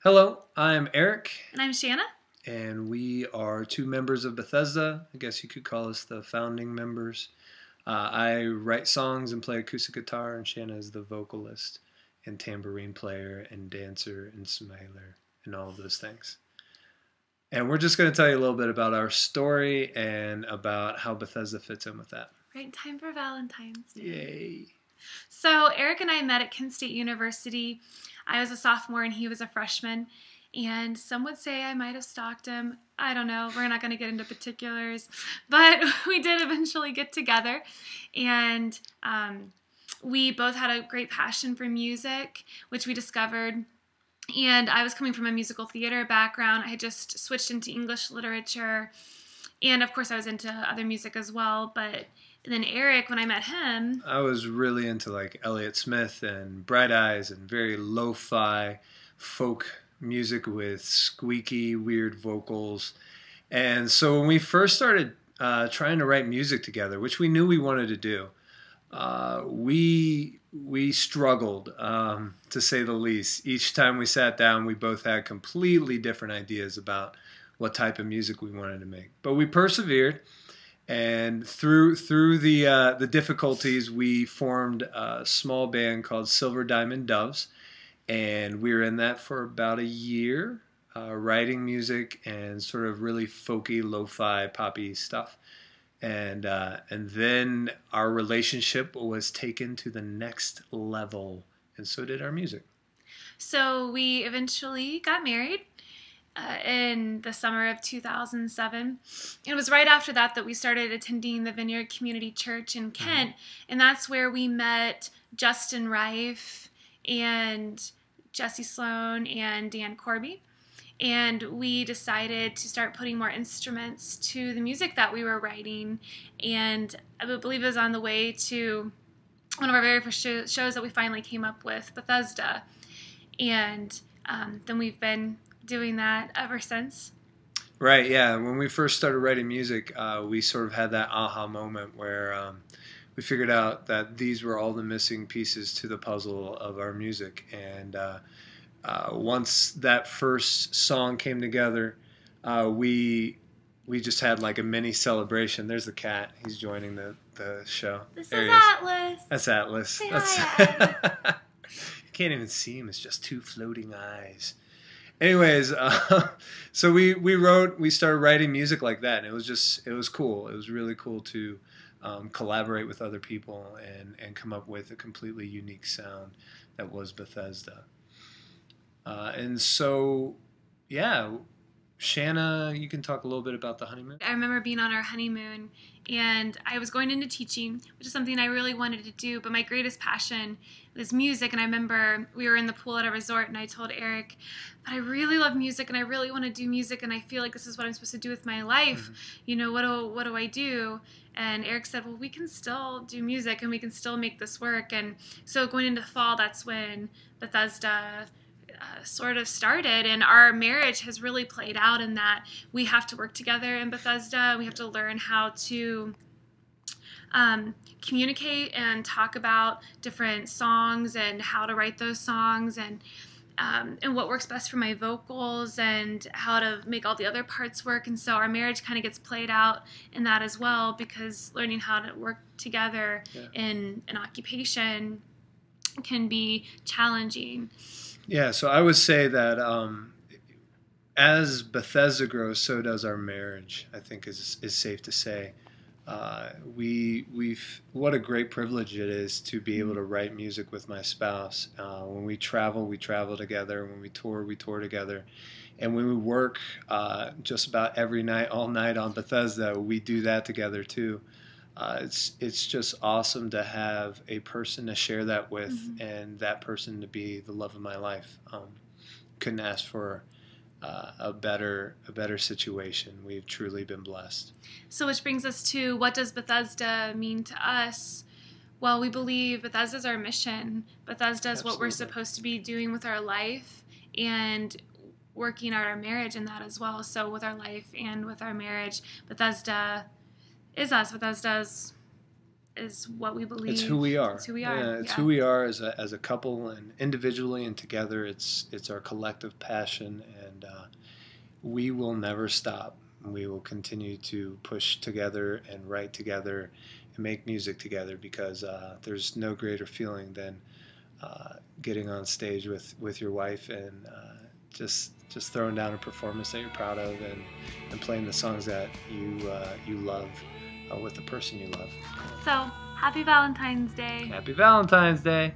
Hello, I'm Eric, And I'm Shanna. and we are two members of Bethesda. I guess you could call us the founding members. I write songs and play acoustic guitar, and Shanna is the vocalist and tambourine player and dancer and smiler and all of those things. And we're just going to tell you a little bit about our story and about how Bethesda fits in with that. Right, time for Valentines Day. Yay! So Eric and I met at Kent State University. I was a sophomore and he was a freshman. And some would say I might have stalked him. I don't know. We're not going to get into particulars. But we did eventually get together. And we both had a great passion for music, which we discovered. And I was coming from a musical theater background. I had just switched into English literature. And of course I was into other music as well. But then Eric, when I met him, I was really into like Elliott Smith and Bright Eyes and very lo-fi folk music with squeaky, weird vocals. And so when we first started trying to write music together, which we knew we wanted to do, we struggled, to say the least. Each time we sat down, we both had completely different ideas about what type of music we wanted to make. But we persevered. And through the difficulties, we formed a small band called Silver Diamond Doves, and we were in that for about a year, writing music and sort of really folky, lo-fi, poppy stuff. And then our relationship was taken to the next level, and so did our music. so we eventually got married in the summer of 2007. It was right after that that we started attending the Vineyard Community Church in Kent, and that's where we met Justin Rife and Jesse Sloan and Dan Corby. And we decided to start putting more instruments to the music that we were writing. And I believe it was on the way to one of our very first shows that we finally came up with, Bethesda. And then we've been doing that ever since. Right, yeah. When we first started writing music, we sort of had that aha moment where we figured out that these were all the missing pieces to the puzzle of our music. And once that first song came together, we just had like a mini celebration. There's the cat. He's joining the show. This there is he is. Atlas. That's Atlas. Say That's hi. You can't even see him. It's just two floating eyes. Anyways, so we started writing music like that, and it was cool. It was really cool to collaborate with other people and come up with a completely unique sound that was Bethesda. And so, yeah, Shanna, you can talk a little bit about the honeymoon. I remember being on our honeymoon, and I was going into teaching, which is something I really wanted to do, but my greatest passion was music. And I remember we were in the pool at a resort, and I told Eric, but I really love music, and I really want to do music, and I feel like this is what I'm supposed to do with my life. You know, what do I do? And Eric said, well, we can still do music, and we can still make this work. And so going into fall, that's when Bethesda sort of started, and our marriage has really played out in that we have to work together in Bethesda. We have to learn how to communicate and talk about different songs and how to write those songs, and what works best for my vocals and how to make all the other parts work. And so our marriage kind of gets played out in that as well, because learning how to work together in an occupation can be challenging. Yeah, so I would say that as Bethesda grows, so does our marriage, I think is safe to say. What a great privilege it is to be able to write music with my spouse. When we travel together. When we tour together. And when we work just about every night, all night on Bethesda, we do that together too. It's just awesome to have a person to share that with, and that person to be the love of my life. Couldn't ask for a better situation. We've truly been blessed. So which brings us to, what does Bethesda mean to us? Well, we believe Bethesda is our mission. Bethesda is what we're supposed to be doing with our life, and working out our marriage in that as well. So with our life and with our marriage, Bethesda is us. Bethesda is is what we believe. It's who we are. It's who we are. Yeah, it's who we are as a couple, and individually and together. It's our collective passion, and we will never stop. We will continue to push together and write together and make music together, because there's no greater feeling than getting on stage with your wife and just throwing down a performance that you're proud of, and playing the songs that you love with the person you love. So, happy Valentine's Day. Happy Valentine's Day.